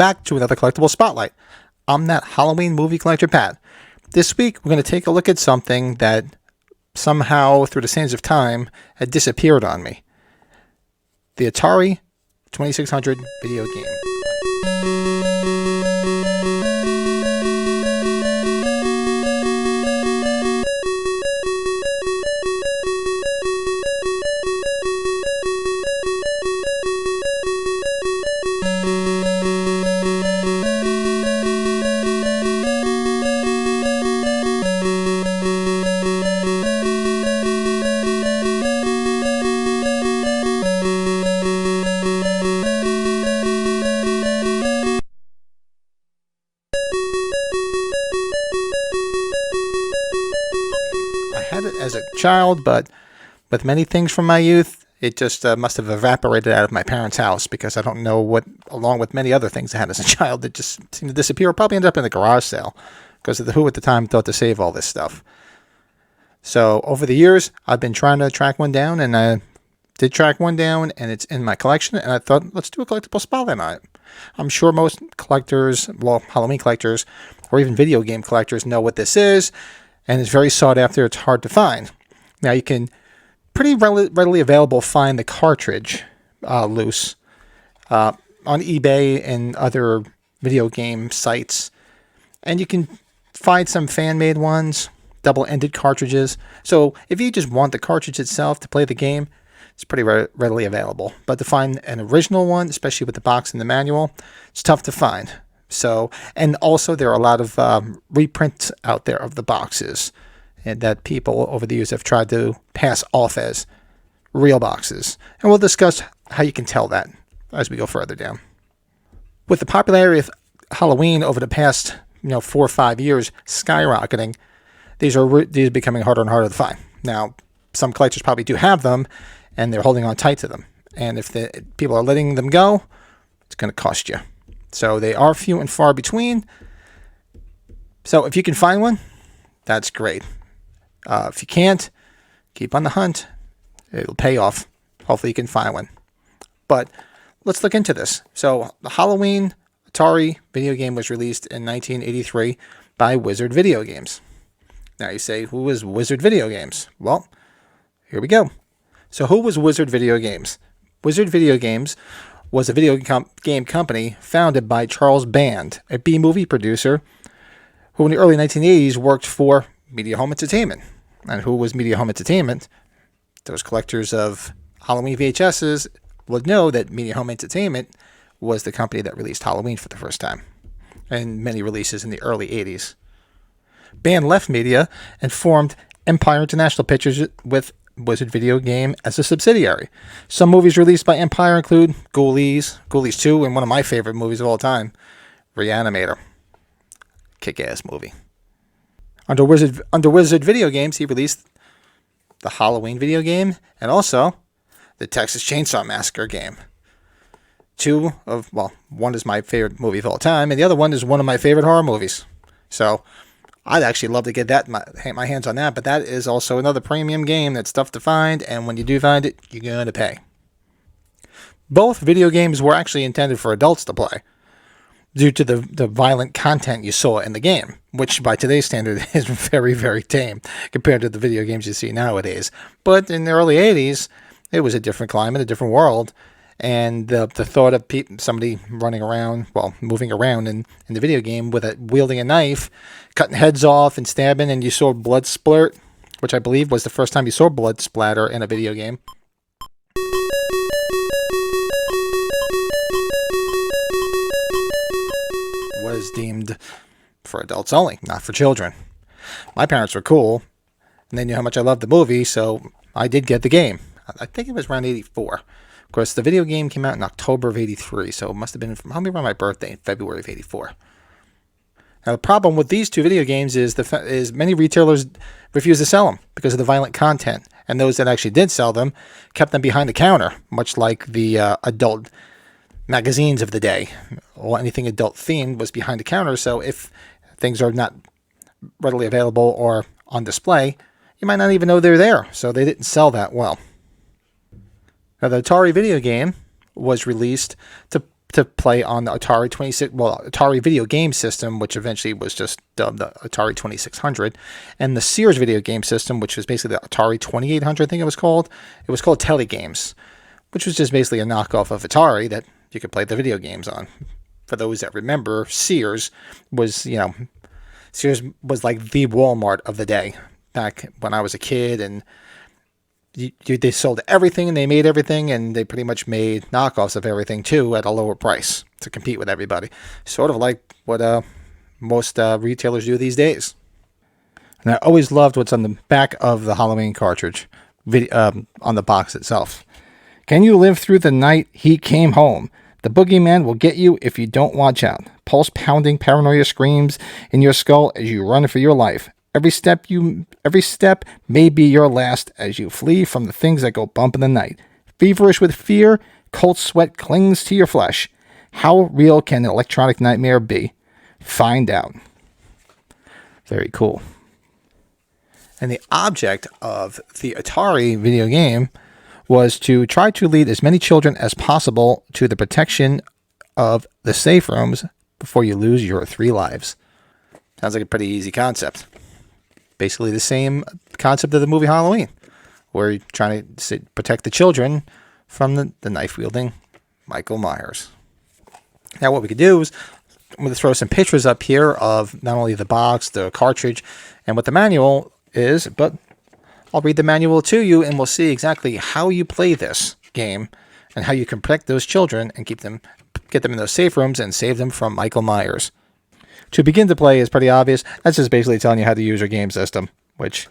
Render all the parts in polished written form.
back to another Collectible Spotlight. I'm that Halloween movie collector, Pat. This week, we're going to take a look at something that somehow, through the sands of time, had disappeared on me. The Atari 2600 video game. I had it as a child, but with many things from my youth, it just must have evaporated out of my parents' house because I don't know what, along with many other things I had as a child, that just seemed to disappear. Probably ended up in a garage sale because the Who at the time thought to save all this stuff. So over the years, I've been trying to track one down, and I did track one down, and it's in my collection, and I thought, let's do a collectible spotlight on it. I'm sure most collectors, well, Halloween collectors, or even video game collectors know what this is, and it's very sought after. It's hard to find. Now, you can pretty readily available find the cartridge loose on eBay and other video game sites, and you can find some fan-made ones, double-ended cartridges. So if you just want the cartridge itself to play the game, it's pretty readily available. But to find an original one, especially with the box and the manual, it's tough to find. So, and also there are a lot of reprints out there of the boxes, and that people over the years have tried to pass off as real boxes. And we'll discuss how you can tell that as we go further down. With the popularity of Halloween over the past 4 or 5 years skyrocketing, these are becoming harder and harder to find. Now, some collectors probably do have them, and they're holding on tight to them. And if the people are letting them go, it's going to cost you. So they are few and far between. So if you can find one, that's great. If you can't, keep on the hunt. It'll pay off. Hopefully you can find one. But let's look into this. So the Halloween Atari video game was released in 1983 by Wizard Video Games. Now you say, who is Wizard Video Games? Well, here we go. So who was Wizard Video Games? Wizard Video Games was a video game company founded by Charles Band, a B-movie producer who in the early 1980s worked for Media Home Entertainment. And who was Media Home Entertainment? Those collectors of Halloween VHSs would know that Media Home Entertainment was the company that released Halloween for the first time, and many releases in the early 80s. Band left Media and formed Empire International Pictures with Wizard Video Game as a subsidiary. Some movies released by Empire include Ghoulies 2, and one of my favorite movies of all time, Reanimator. Kick-ass movie. Under Wizard Video Games, he released the Halloween video game and also the Texas Chainsaw Massacre game. One is my favorite movie of all time, and the other one is one of my favorite horror movies. So I'd actually love to get my hands on that, but that is also another premium game that's tough to find, and when you do find it, you're going to pay. Both video games were actually intended for adults to play, due to the violent content you saw in the game, which by today's standard is very, very tame compared to the video games you see nowadays. But in the early 80s, it was a different climate, a different world, and the thought of somebody moving around in the video game wielding a knife, cutting heads off and stabbing, and you saw blood splurt, which I believe was the first time you saw blood splatter in a video game. Was deemed for adults only, not for children. My parents were cool, and they knew how much I loved the movie, so I did get the game. I think it was around 84. Of course, the video game came out in October of 83, so it must have been probably around my birthday in February of 84. Now, the problem with these two video games is many retailers refuse to sell them because of the violent content, and those that actually did sell them kept them behind the counter, much like the adult magazines of the day, or anything adult themed was behind the counter. So if things are not readily available or on display, you might not even know they're there. So they didn't sell that well. Now, the Atari video game was released to to play on the Atari video game system, which eventually was just dubbed the Atari 2600, and the Sears video game system, which was basically the Atari 2800, I think it was called. It was called Telegames, which was just basically a knockoff of Atari that you could play the video games on. For those that remember, Sears was like the Walmart of the day back when I was a kid, and they sold everything and they made everything, and they pretty much made knockoffs of everything too at a lower price to compete with everybody. Sort of like what most retailers do these days. And I always loved what's on the back of the Halloween cartridge, on the box itself. Can you live through the night he came home? The boogeyman will get you if you don't watch out. Pulse-pounding paranoia screams in your skull as you run for your life. Every step may be your last as you flee from the things that go bump in the night. Feverish with fear, cold sweat clings to your flesh. How real can an electronic nightmare be? Find out. Very cool. And the object of the Atari video game was to try to lead as many children as possible to the protection of the safe rooms before you lose your 3 lives. Sounds like a pretty easy concept. Basically the same concept of the movie Halloween, where you're trying to protect the children from the knife-wielding Michael Myers. Now what we could do is, I'm going to throw some pictures up here of not only the box, the cartridge, and what the manual is, but I'll read the manual to you, and we'll see exactly how you play this game and how you can protect those children and get them in those safe rooms and save them from Michael Myers. To begin to play is pretty obvious. That's just basically telling you how to use your game system, which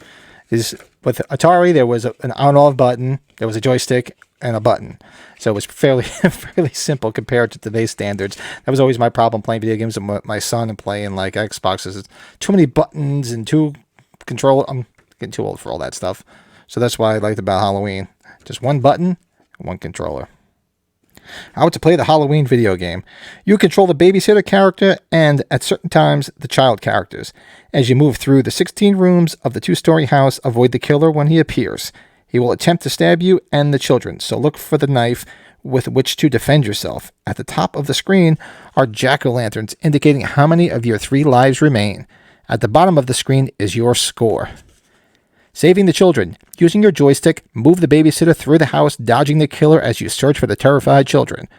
is, with Atari, there was an on-off button, there was a joystick, and a button. So it was fairly simple compared to today's standards. That was always my problem playing video games with my son and playing like Xboxes. Too many buttons and too control. I'm getting too old for all that stuff. So that's why I liked about Halloween. Just one button, one controller. How to play the Halloween video game. You control the babysitter character and, at certain times, the child characters. As you move through the 16 rooms of the 2-story house, avoid the killer when he appears. He will attempt to stab you and the children, so look for the knife with which to defend yourself. At the top of the screen are jack-o'-lanterns indicating how many of your 3 lives remain. At the bottom of the screen is your score. Saving the children. Using your joystick, move the babysitter through the house, dodging the killer as you search for the terrified children.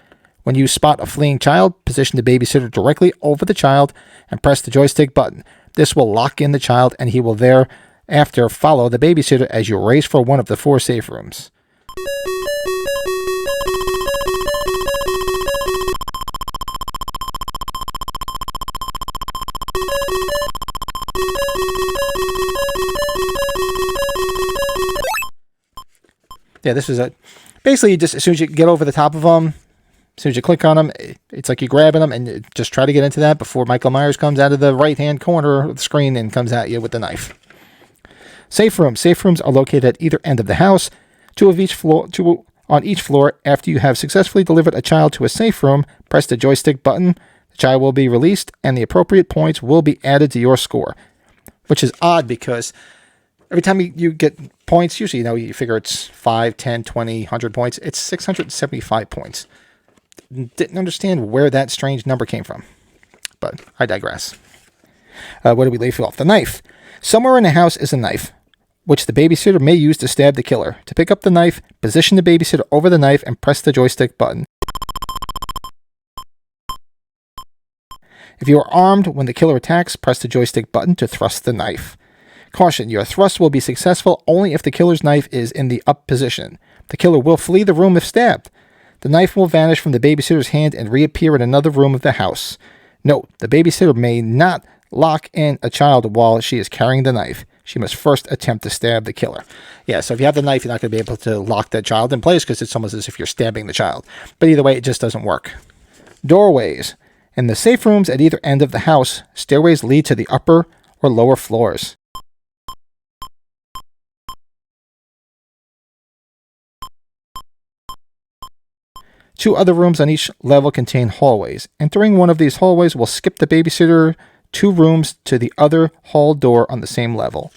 When you spot a fleeing child, position the babysitter directly over the child and press the joystick button. This will lock in the child, and he will thereafter follow the babysitter as you race for one of the 4 safe rooms. Yeah, this is basically just as soon as you get over the top of them, as soon as you click on them, it's like you're grabbing them and just try to get into that before Michael Myers comes out of the right-hand corner of the screen and comes at you with the knife. Safe rooms. Safe rooms are located at either end of the house, 2 on each floor. After you have successfully delivered a child to a safe room, press the joystick button. The child will be released, and the appropriate points will be added to your score, which is odd because every time you get points, usually you figure it's 5, 10, 20, 100 points. It's 675 points. Didn't understand where that strange number came from, but I digress. Where do we leave off? The knife. Somewhere in the house is a knife, which the babysitter may use to stab the killer. To pick up the knife, position the babysitter over the knife and press the joystick button. If you are armed when the killer attacks, press the joystick button to thrust the knife. Caution, your thrust will be successful only if the killer's knife is in the up position. The killer will flee the room if stabbed. The knife will vanish from the babysitter's hand and reappear in another room of the house. Note, the babysitter may not lock in a child while she is carrying the knife. She must first attempt to stab the killer. Yeah, so if you have the knife, you're not going to be able to lock that child in place because it's almost as if you're stabbing the child. But either way, it just doesn't work. Doorways. In the safe rooms at either end of the house, stairways lead to the upper or lower floors. Two other rooms on each level contain hallways. Entering one of these hallways will skip the babysitter 2 rooms to the other hall door on the same level.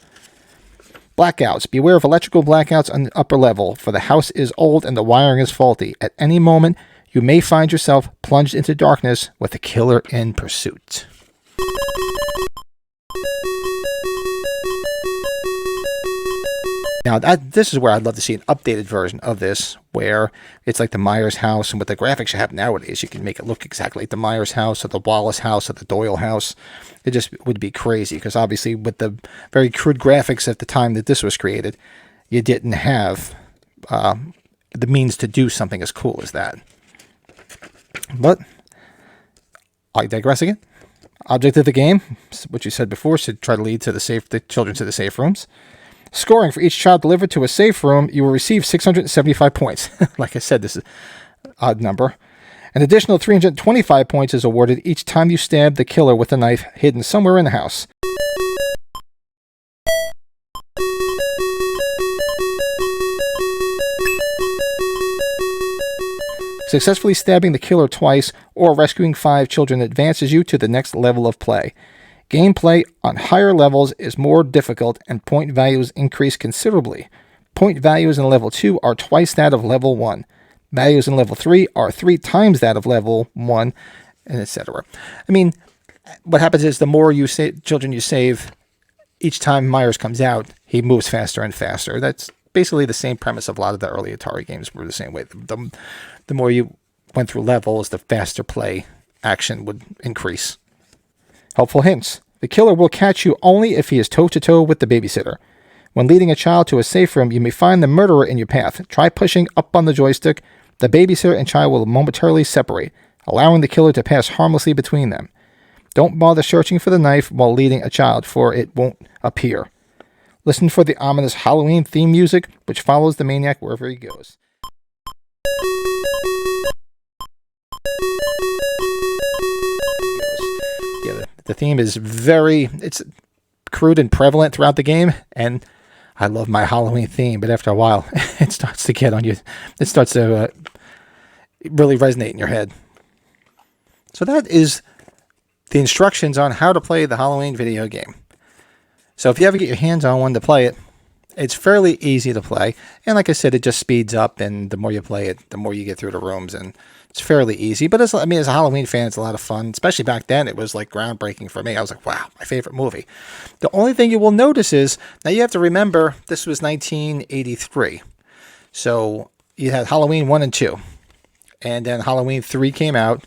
Blackouts. Beware of electrical blackouts on the upper level, for the house is old and the wiring is faulty. At any moment, you may find yourself plunged into darkness with a killer in pursuit. Now, this is where I'd love to see an updated version of this, where it's like the Myers house, and with the graphics you have nowadays, you can make it look exactly like the Myers house, or the Wallace house, or the Doyle house. It just would be crazy, because obviously with the very crude graphics at the time that this was created, you didn't have the means to do something as cool as that. But I digress again. Object of the game, which you said before, should try to lead to the children to the safe rooms. Scoring: for each child delivered to a safe room, you will receive 675 points. Like I said, this is an odd number. An additional 325 points is awarded each time you stab the killer with a knife hidden somewhere in the house. Successfully stabbing the killer twice or rescuing 5 children advances you to the next level of play. Gameplay on higher levels is more difficult and point values increase considerably. Point values in level 2 are twice that of level 1. Values in level 3 are 3 times that of level 1, and etc. I mean, what happens is the more children you save, each time Myers comes out, he moves faster and faster. That's basically the same premise of a lot of the early Atari games were the same way. The more you went through levels, the faster play action would increase. Helpful hints. The killer will catch you only if he is toe-to-toe with the babysitter. When leading a child to a safe room, you may find the murderer in your path. Try pushing up on the joystick. The babysitter and child will momentarily separate, allowing the killer to pass harmlessly between them. Don't bother searching for the knife while leading a child, for it won't appear. Listen for the ominous Halloween theme music, which follows the maniac wherever he goes. Yeah, the theme is it's crude and prevalent throughout the game, and I love my Halloween theme, but after a while, it starts to get on you. It starts to really resonate in your head. So that is the instructions on how to play the Halloween video game. So if you ever get your hands on one to play it, it's fairly easy to play. And like I said, it just speeds up, and the more you play it, the more you get through the rooms, and it's fairly easy. But as a Halloween fan, it's a lot of fun. Especially back then, it was like groundbreaking for me. I was like, wow, my favorite movie. The only thing you will notice is, now you have to remember, this was 1983. So you had Halloween 1 and 2. And then Halloween 3 came out,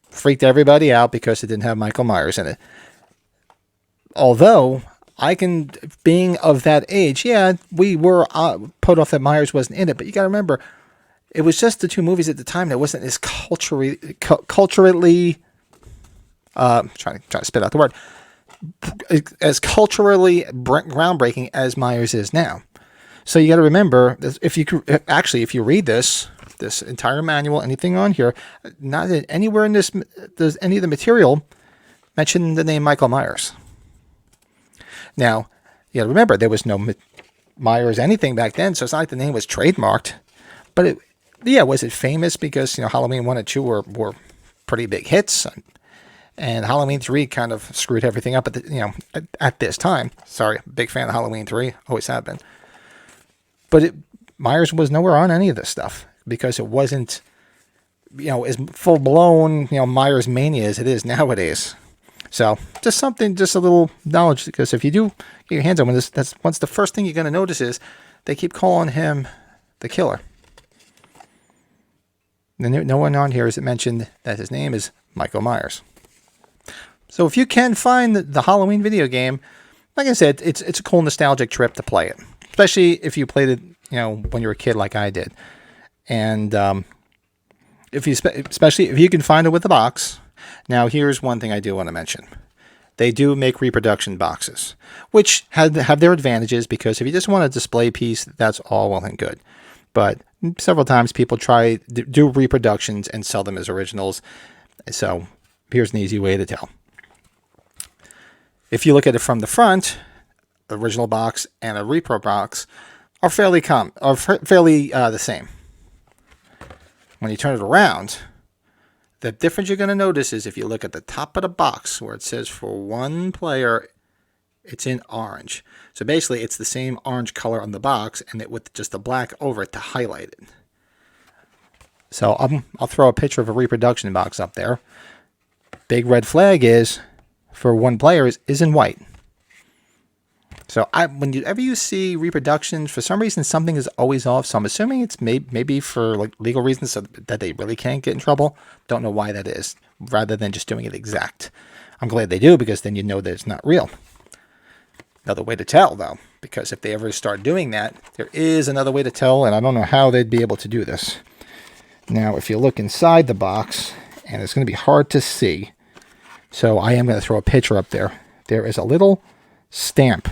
freaked everybody out because it didn't have Michael Myers in it. Although, being of that age, yeah, we were put off that Myers wasn't in it, but you got to remember, it was just the 2 movies at the time that wasn't as culturally, trying to spit out the word, as culturally groundbreaking as Myers is now. So you got to remember, if you read this entire manual, anything on here, not anywhere in this does any of the material mention the name Michael Myers. Now, you got to remember, there was no Myers anything back then, so it's not like the name was trademarked. But was it famous because Halloween 1 and 2 were pretty big hits, and Halloween 3 kind of screwed everything up at this time. Sorry, big fan of Halloween 3, always have been. But Myers was nowhere on any of this stuff because it wasn't as full blown Myers mania as it is nowadays. So just a little knowledge, because if you do get your hands on this, that's the first thing you're going to notice is they keep calling him the killer. And no one on here has mentioned that his name is Michael Myers. So if you can find the Halloween video game, like I said, it's a cool nostalgic trip to play it, especially if you played it when you were a kid like I did. And especially if you can find it with the box. Now, here's one thing I do want to mention. They do make reproduction boxes, which have their advantages, because if you just want a display piece, that's all well and good. But several times people do reproductions and sell them as originals. So here's an easy way to tell. If you look at it from the front, the original box and a repro box are fairly the same. When you turn it around, the difference you're going to notice is if you look at the top of the box where it says for one player, it's in orange. So basically it's the same orange color on the box, and with just the black over it to highlight it. So I'll throw a picture of a reproduction box up there. Big red flag is, for one player, is in white. So whenever you see reproductions, for some reason something is always off. So I'm assuming it's maybe for like legal reasons, so that they really can't get in trouble. Don't know why that is, rather than just doing it exact. I'm glad they do, because then you know that it's not real. Another way to tell, though, because if they ever start doing that, there is another way to tell, and I don't know how they'd be able to do this. Now, if you look inside the box, and it's going to be hard to see, so I am going to throw a picture up there. There is a little stamp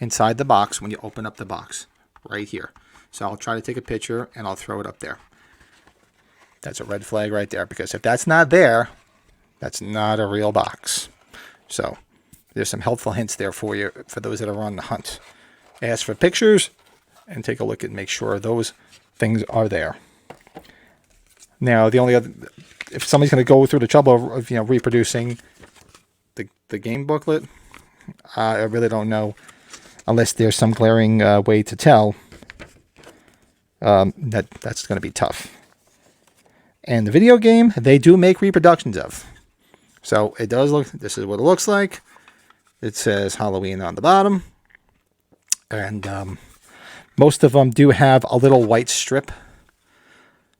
inside the box when you open up the box, right here. So I'll try to take a picture, and I'll throw it up there. That's a red flag right there, because if that's not there, that's not a real box. So there's some helpful hints there for you, for those that are on the hunt. Ask for pictures and take a look and make sure those things are there. Now, the only other, if somebody's going to go through the trouble of reproducing the game booklet, I really don't know, unless there's some glaring way to tell. That's going to be tough. And the video game, they do make reproductions of. So it does look, this is what it looks like. It says Halloween on the bottom. And most of them do have a little white strip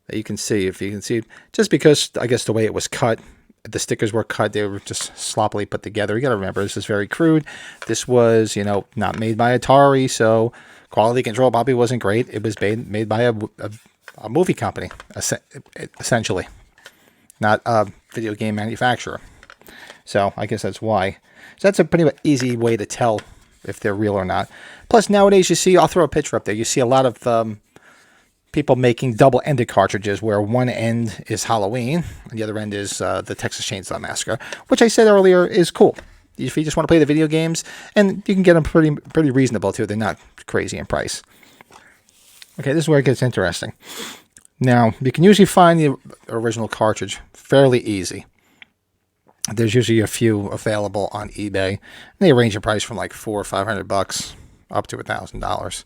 that you can see, if you can see, just because I guess the way it was cut, the stickers were cut, they were just sloppily put together. You got to remember, this is very crude. This was, not made by Atari, so quality control probably wasn't great. It was made by a movie company, essentially, not a video game manufacturer. So I guess that's why. So that's a pretty easy way to tell if they're real or not. Plus, nowadays, you see, I'll throw a picture up there. You see a lot of people making double-ended cartridges where one end is Halloween and the other end is the Texas Chainsaw Massacre, which I said earlier is cool. If you just want to play the video games, and you can get them pretty reasonable too. They're not crazy in price. Okay, this is where it gets interesting. Now, you can usually find the original cartridge fairly easy. There's usually a few available on eBay. They range in price from like $400 or $500 up to $1,000.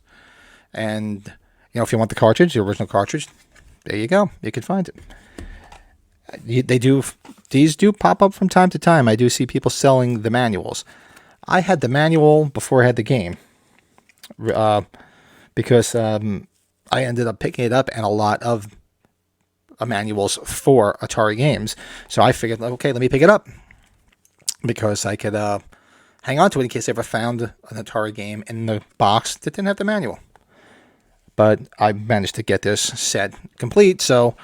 And if you want the cartridge, the original cartridge, there you go. You can find it. These do pop up from time to time. I do see people selling the manuals. I had the manual before I had the game, because I ended up picking it up and a lot of manuals for Atari games. So I figured, okay, let me pick it up, because I could hang on to it in case I ever found an Atari game in the box that didn't have the manual. But I managed to get this set complete, so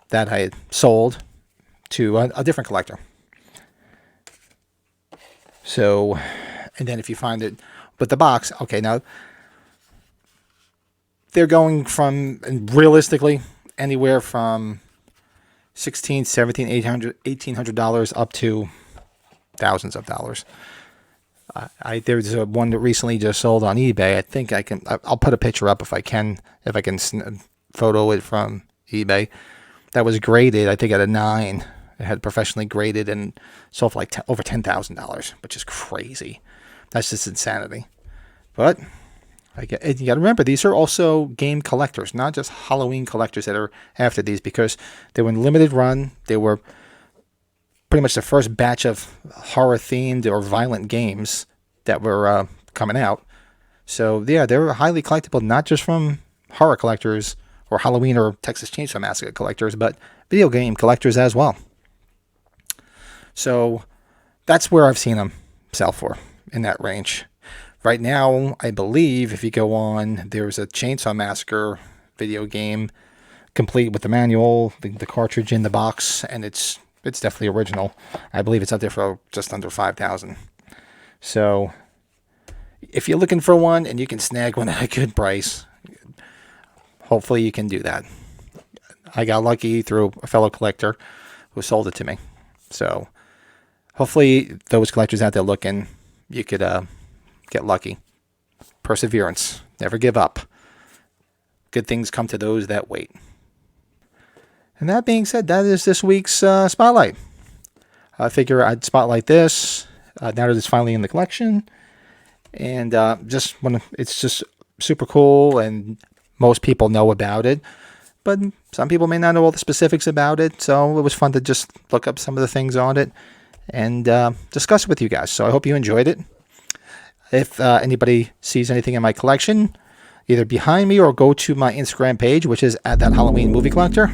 that I had sold to a different collector. So, and then if you find it with the box, okay, now they're going from, realistically, anywhere from $1,600, $1,700, $1,800 up to thousands of dollars. There's one that recently just sold on eBay. I think I'll put a picture up if I can photo it from eBay. That was graded, I think, at a 9. It had professionally graded and sold for like over $10,000, which is crazy. That's just insanity. But you got to remember, these are also game collectors, not just Halloween collectors that are after these, because they were in limited run. They were pretty much the first batch of horror-themed or violent games that were coming out. So, yeah, they were highly collectible, not just from horror collectors or Halloween or Texas Chainsaw Massacre collectors, but video game collectors as well. So, that's where I've seen them sell for, in that range. Right now, I believe if you go on, there's a Chainsaw Massacre video game, complete with the manual, the cartridge in the box, and it's definitely original. I believe it's out there for just under $5,000. So, if you're looking for one and you can snag one at a good price, hopefully you can do that. I got lucky through a fellow collector who sold it to me. So, hopefully those collectors out there looking, you could get lucky. Perseverance. Never give up. Good things come to those that wait. And that being said, that is this week's Spotlight. I figure I'd spotlight this now that it's finally in the collection. And it's just super cool, and most people know about it. but some people may not know all the specifics about it, so it was fun to just look up some of the things on it and discuss it with you guys. So I hope you enjoyed it. If anybody sees anything in my collection, either behind me or go to my Instagram page, which is at that Halloween movie collector.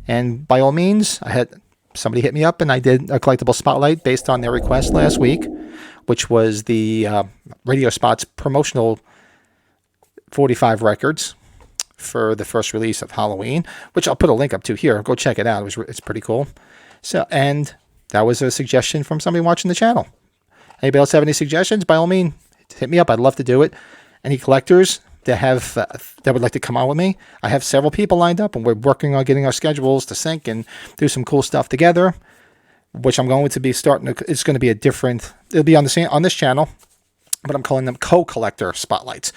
And by all means, I had somebody hit me up and I did a collectible spotlight based on their request last week, which was the Radio Spot's promotional 45 records for the first release of Halloween, which I'll put a link up to here. Go check it out. It's pretty cool. So, and that was a suggestion from somebody watching the channel. Anybody else have any suggestions? By all means, hit me up. I'd love to do it. Any collectors that would like to come on with me, I have several people lined up, and we're working on getting our schedules to sync and do some cool stuff together, which I'm going to be starting. It's going to be it'll be on this channel, but I'm calling them co-collector spotlights.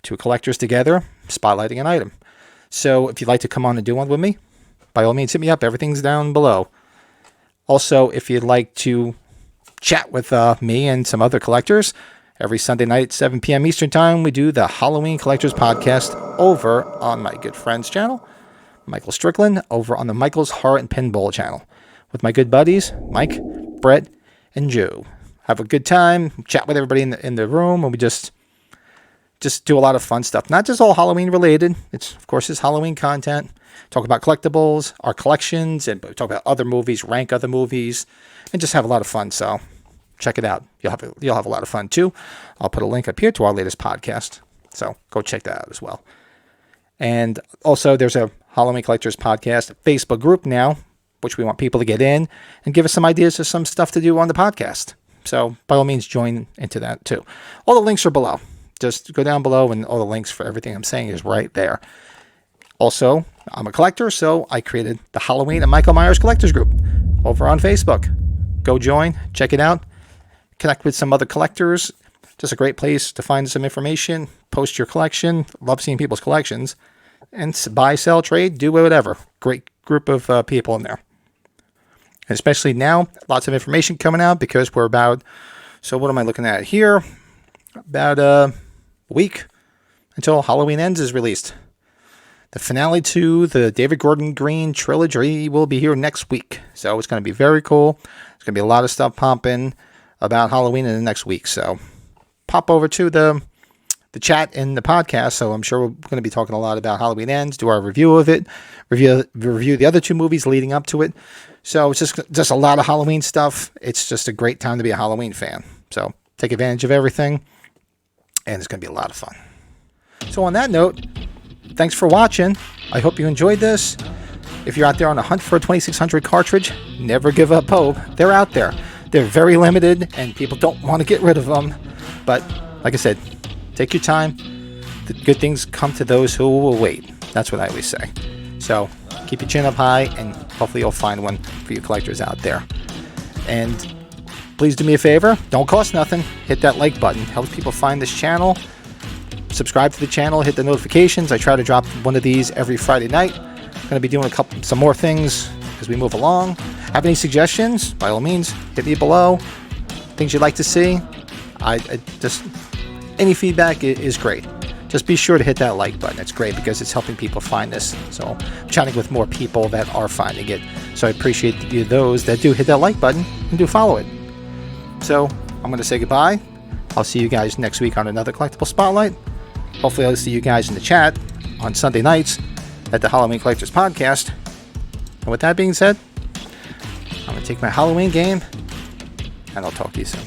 2 collectors together, spotlighting an item. So if you'd like to come on and do one with me, by all means, hit me up. Everything's down below. Also, if you'd like to chat with me and some other collectors, every Sunday night at 7 p.m. Eastern Time, we do the Halloween Collectors Podcast over on my good friend's channel, Michael Strickland, over on the Michael's Horror and Pinball channel, with my good buddies, Mike, Brett, and Joe. Have a good time, chat with everybody in the room, and we just do a lot of fun stuff. Not just all Halloween related. It's, of course, Halloween content. Talk about collectibles, our collections, and talk about other movies, rank other movies, and just have a lot of fun. So check it out. You'll have a lot of fun too. I'll put a link up here to our latest podcast. So go check that out as well. And also there's a Halloween Collectors Podcast Facebook group now, which we want people to get in and give us some ideas of some stuff to do on the podcast. So by all means, join into that too. All the links are below. Just go down below and all the links for everything I'm saying is right there. Also, I'm a collector, so I created the Halloween and Michael Myers Collectors Group over on Facebook. Go join, check it out, connect with some other collectors. Just a great place to find some information, post your collection. Love seeing people's collections. And buy, sell, trade, do whatever. Great group of people in there. And especially now, lots of information coming out because we're about, so what am I looking at here? About a week until Halloween Ends is released. The finale to the David Gordon Green trilogy will be here next week. So it's going to be very cool. There's going to be a lot of stuff pumping about Halloween in the next week. So pop over to the chat in the podcast. So I'm sure we're going to be talking a lot about Halloween Ends, do our review of it, review the other 2 movies leading up to it. So it's just a lot of Halloween stuff. It's just a great time to be a Halloween fan. So take advantage of everything. And it's going to be a lot of fun. So on that note, thanks for watching. I hope you enjoyed this. If you're out there on a hunt for a 2600 cartridge, never give up hope. They're out there. They're very limited, and people don't want to get rid of them. But like I said, take your time. The good things come to those who will wait. That's what I always say. So keep your chin up high, and hopefully you'll find one for you collectors out there. And please do me a favor. Don't cost nothing. Hit that like button. Helps people find this channel. Subscribe to the channel. Hit the notifications. I try to drop one of these every Friday night. I'm going to be doing some more things as we move along. Have any suggestions? By all means, hit me below. Things you'd like to see. I just any feedback is great. Just be sure to hit that like button. It's great because it's helping people find this. So I'm chatting with more people that are finding it. So I appreciate those that do hit that like button and do follow it. So I'm going to say goodbye. I'll see you guys next week on another Collectible Spotlight. Hopefully I'll see you guys in the chat on Sunday nights at the Halloween Collectors Podcast. And with that being said, I'm going to take my Halloween game, and I'll talk to you soon.